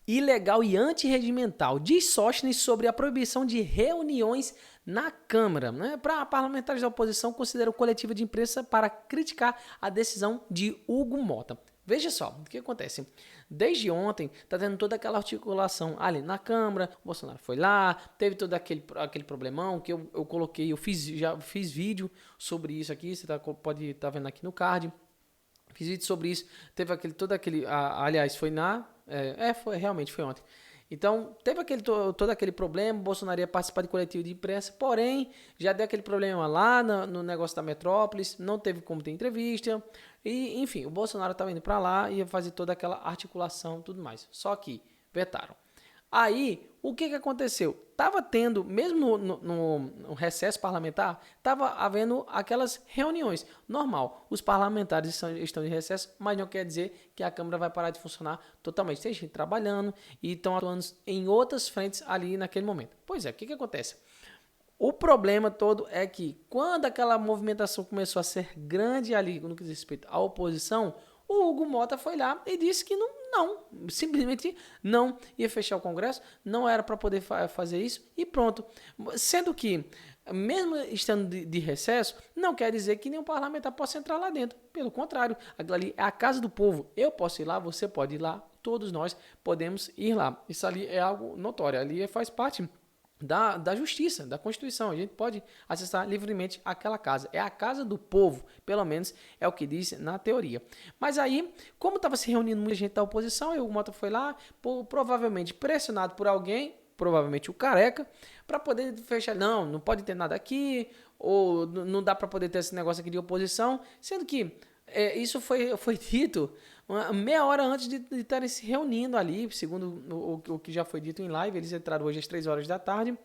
ilegal e antirregimental. Diz Sóstenes sobre a proibição de reuniões na Câmara. Né? Para parlamentares da oposição, consideram coletiva de imprensa para criticar a decisão de Hugo Mota. Veja só, o que acontece? Desde ontem, está tendo toda aquela articulação ali na Câmara, o Bolsonaro foi lá, teve todo aquele problemão que eu coloquei, já fiz vídeo sobre isso aqui, você pode estar vendo aqui no card. Fiz vídeo sobre isso, teve aliás, foi realmente foi ontem. Então, teve todo aquele problema, o Bolsonaro ia participar de coletivo de imprensa, porém, já deu aquele problema lá no negócio da Metrópolis, não teve como ter entrevista, e enfim, o Bolsonaro estava indo para lá, ia fazer toda aquela articulação e tudo mais. Só que vetaram. Aí, o que aconteceu? Tava tendo, mesmo no recesso parlamentar, tava havendo aquelas reuniões. Normal, os parlamentares estão de recesso, mas não quer dizer que a Câmara vai parar de funcionar totalmente. Tem gente trabalhando e estão atuando em outras frentes ali naquele momento. Pois é, o que acontece? O problema todo é que quando aquela movimentação começou a ser grande ali, no que diz respeito à oposição, o Hugo Mota foi lá e disse que simplesmente não ia fechar o Congresso, não era para poder fazer isso e pronto. Sendo que, mesmo estando de recesso, não quer dizer que nenhum parlamentar possa entrar lá dentro. Pelo contrário, aquilo ali é a casa do povo. Eu posso ir lá, você pode ir lá, todos nós podemos ir lá. Isso ali é algo notório, ali faz parte da justiça, da Constituição. A gente pode acessar livremente aquela casa. É a casa do povo, pelo menos é o que diz na teoria. Mas aí, como estava se reunindo muita gente da oposição, o Mota foi lá, provavelmente pressionado por alguém, provavelmente o Careca, para poder fechar. Não pode ter nada aqui, ou não dá para poder ter esse negócio aqui de oposição, sendo que isso foi dito meia hora antes de estarem se reunindo ali, segundo o que já foi dito em live. Eles entraram hoje às 3 horas da tarde.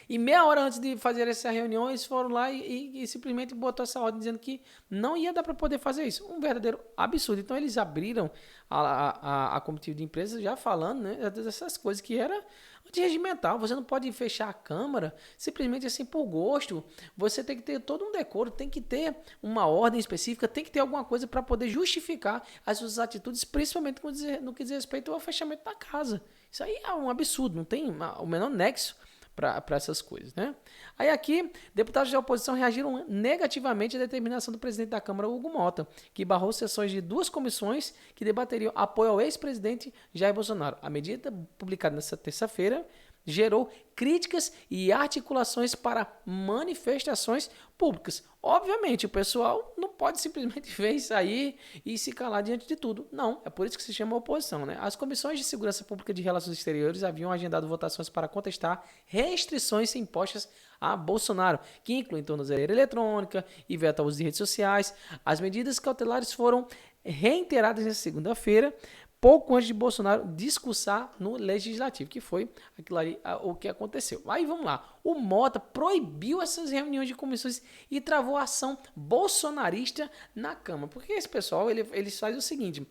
E meia hora antes de fazer essa reunião, eles foram lá e simplesmente botou essa ordem dizendo que não ia dar para poder fazer isso. Um verdadeiro absurdo. Então eles abriram a comitiva de empresas já falando, né, dessas coisas que era antirregimental. Você não pode fechar a Câmara simplesmente assim por gosto. Você tem que ter todo um decoro, tem que ter uma ordem específica, tem que ter alguma coisa para poder justificar as suas atitudes, principalmente no que diz respeito ao fechamento da casa. Isso aí é um absurdo, não tem o menor nexo para essas coisas, né? Aí aqui, deputados da oposição reagiram negativamente à determinação do presidente da Câmara, Hugo Mota, que barrou sessões de 2 comissões que debateriam apoio ao ex-presidente Jair Bolsonaro. A medida, publicada nesta terça-feira, gerou críticas e articulações para manifestações públicas. Obviamente, o pessoal não pode simplesmente ver isso aí e se calar diante de tudo. Não, é por isso que se chama oposição, né? As comissões de segurança pública e de relações exteriores haviam agendado votações para contestar restrições impostas a Bolsonaro, que incluem tornozeleira eletrônica e veto ao uso de redes sociais. As medidas cautelares foram reiteradas nesta segunda-feira, pouco antes de Bolsonaro discursar no Legislativo, que foi aquilo ali o que aconteceu. Aí vamos lá, o Mota proibiu essas reuniões de comissões e travou a ação bolsonarista na Câmara, porque esse pessoal, eles fazem o seguinte,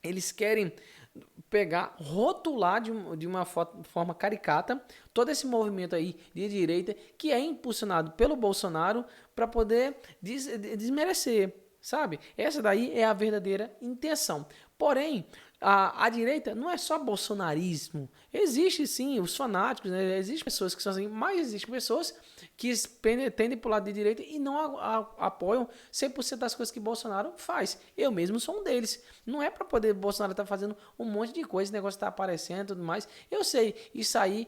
eles querem pegar, rotular de uma forma caricata todo esse movimento aí de direita que é impulsionado pelo Bolsonaro para poder desmerecer, sabe? Essa daí é a verdadeira intenção. Porém, a direita não é só bolsonarismo. Existe sim os fanáticos, né? Existem pessoas que são assim, mas existem pessoas que tendem para o lado de direita e não apoiam 100% das coisas que Bolsonaro faz. Eu mesmo sou um deles. Não é para poder Bolsonaro estar fazendo um monte de coisa, esse negócio está aparecendo e tudo mais. Eu sei, isso aí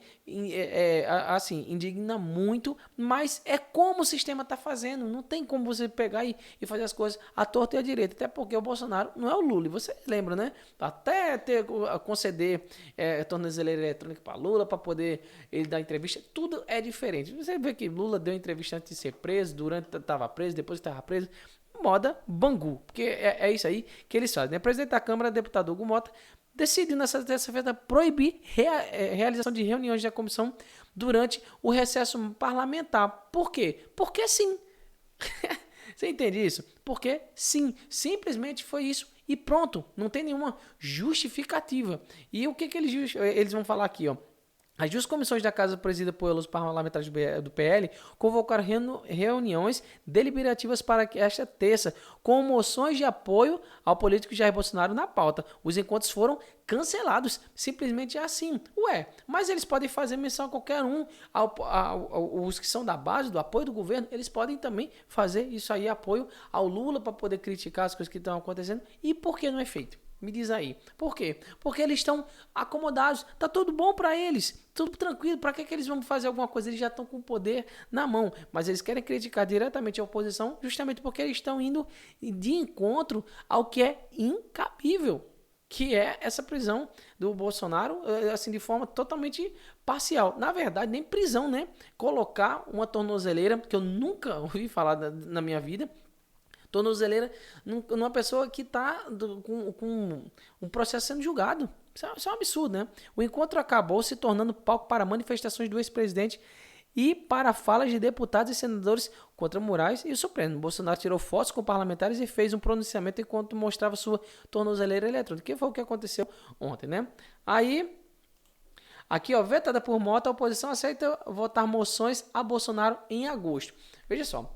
assim, indigna muito, mas é como o sistema está fazendo. Não tem como você pegar e fazer as coisas à torta e à direita. Até porque o Bolsonaro não é o Lula. Você lembra, né? Até conceder tornozeleira eletrônica para Lula, para poder ele dar entrevista, tudo é diferente. Você vê que Lula deu entrevista antes de ser preso, durante estava preso, depois estava preso, moda Bangu, porque é isso aí que eles fazem, né? Presidente da Câmara, deputado Hugo Mota, decidiu nessa terça-feira proibir realização de reuniões da comissão durante o recesso parlamentar. Por quê? Porque sim. Você entende isso? Porque sim, simplesmente foi isso. E pronto, não tem nenhuma justificativa. E o que eles vão falar aqui, ó? As duas comissões da Casa, presidida pelos parlamentares do PL, convocaram reuniões deliberativas para esta terça, com moções de apoio ao político Jair Bolsonaro na pauta. Os encontros foram cancelados, simplesmente assim. Mas eles podem fazer menção a qualquer um, os que são da base, do apoio do governo, eles podem também fazer isso aí, apoio ao Lula, para poder criticar as coisas que estão acontecendo. E por que não é feito? Me diz aí. Por quê? Porque eles estão acomodados. Tá tudo bom para eles. Tudo tranquilo. Para que eles vão fazer alguma coisa? Eles já estão com o poder na mão. Mas eles querem criticar diretamente a oposição justamente porque eles estão indo de encontro ao que é incabível, que é essa prisão do Bolsonaro, assim, de forma totalmente parcial. Na verdade, nem prisão, né? Colocar uma tornozeleira, que eu nunca ouvi falar na minha vida, tornozeleira numa pessoa que está com um processo sendo julgado. Isso é um absurdo, né? O encontro acabou se tornando palco para manifestações do ex-presidente e para falas de deputados e senadores contra Moraes e o Supremo. Bolsonaro tirou fotos com parlamentares e fez um pronunciamento enquanto mostrava sua tornozeleira eletrônica, que foi o que aconteceu ontem, né? Aí, aqui, ó, vetada por Mota, a oposição aceita votar moções a Bolsonaro em agosto. Veja só.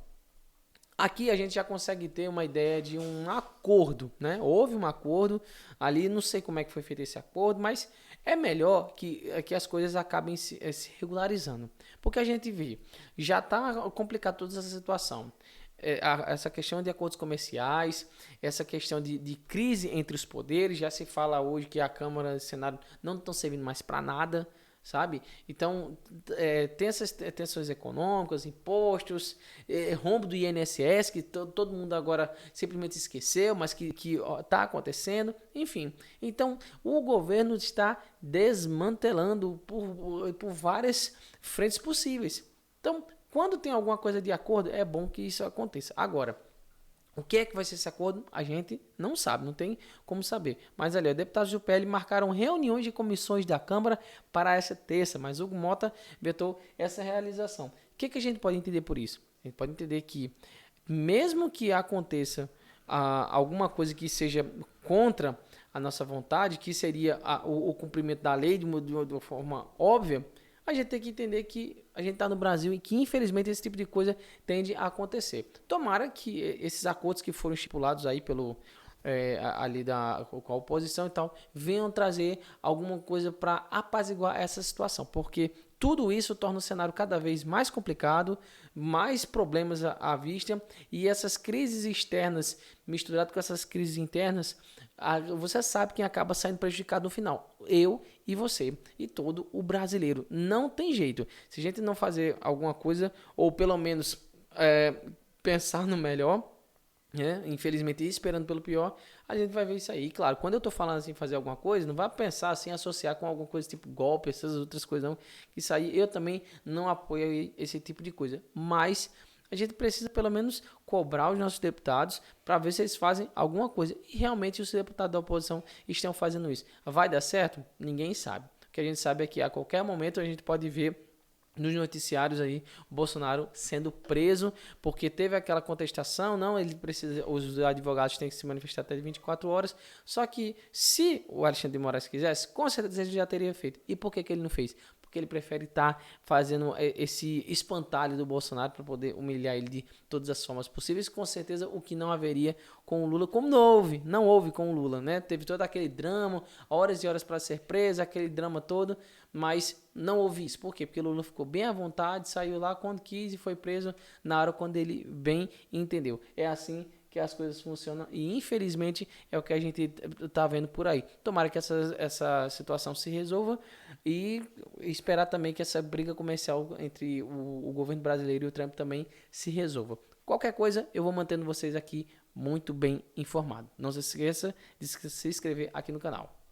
Aqui a gente já consegue ter uma ideia de um acordo, né? Houve um acordo ali, não sei como é que foi feito esse acordo, mas é melhor que as coisas acabem se regularizando. Porque a gente vê, já está complicado toda essa situação. Essa questão de acordos comerciais, essa questão de crise entre os poderes, já se fala hoje que a Câmara e o Senado não estão servindo mais para nada, sabe? Então, tem essas tensões econômicas, impostos, rombo do INSS, que todo mundo agora simplesmente esqueceu, mas que está acontecendo, enfim. Então, o governo está desmantelando por várias frentes possíveis. Então, quando tem alguma coisa de acordo, é bom que isso aconteça. Agora, o que é que vai ser esse acordo? A gente não sabe, não tem como saber. Mas ali, os deputados do PL marcaram reuniões de comissões da Câmara para essa terça, mas Hugo Mota vetou essa realização. O que a gente pode entender por isso? A gente pode entender que, mesmo que aconteça alguma coisa que seja contra a nossa vontade, que seria o cumprimento da lei de uma forma óbvia, a gente tem que entender que a gente está no Brasil e que, infelizmente, esse tipo de coisa tende a acontecer. Tomara que esses acordos que foram estipulados aí ali com a oposição e tal, venham trazer alguma coisa para apaziguar essa situação, porque tudo isso torna o cenário cada vez mais complicado, mais problemas à vista, e essas crises externas misturadas com essas crises internas, você sabe quem acaba saindo prejudicado no final. Eu e você e todo o brasileiro. Não tem jeito. Se a gente não fazer alguma coisa, ou pelo menos pensar no melhor, infelizmente esperando pelo pior, a gente vai ver isso aí. Claro, quando eu tô falando assim, fazer alguma coisa, não vai pensar assim, associar com alguma coisa tipo golpe, essas outras coisas não. Isso aí eu também não apoio esse tipo de coisa. Mas a gente precisa pelo menos cobrar os nossos deputados para ver se eles fazem alguma coisa. E realmente os deputados da oposição estão fazendo isso. Vai dar certo? Ninguém sabe. O que a gente sabe é que a qualquer momento a gente pode ver nos noticiários aí, Bolsonaro sendo preso, porque teve aquela contestação, não, ele precisa, os advogados têm que se manifestar até 24 horas, só que se o Alexandre de Moraes quisesse, com certeza ele já teria feito. E por que ele não fez? Porque ele prefere estar fazendo esse espantalho do Bolsonaro para poder humilhar ele de todas as formas possíveis, com certeza o que não haveria com o Lula, como não houve com o Lula, né? Teve todo aquele drama, horas e horas para ser preso, aquele drama todo, mas não houve isso. Por quê? Porque o Lula ficou bem à vontade, saiu lá quando quis e foi preso na hora quando ele bem entendeu. É assim que as coisas funcionam e infelizmente é o que a gente está vendo por aí. Tomara que essa situação se resolva e esperar também que essa briga comercial entre o governo brasileiro e o Trump também se resolva. Qualquer coisa, eu vou mantendo vocês aqui muito bem informados. Não se esqueça de se inscrever aqui no canal.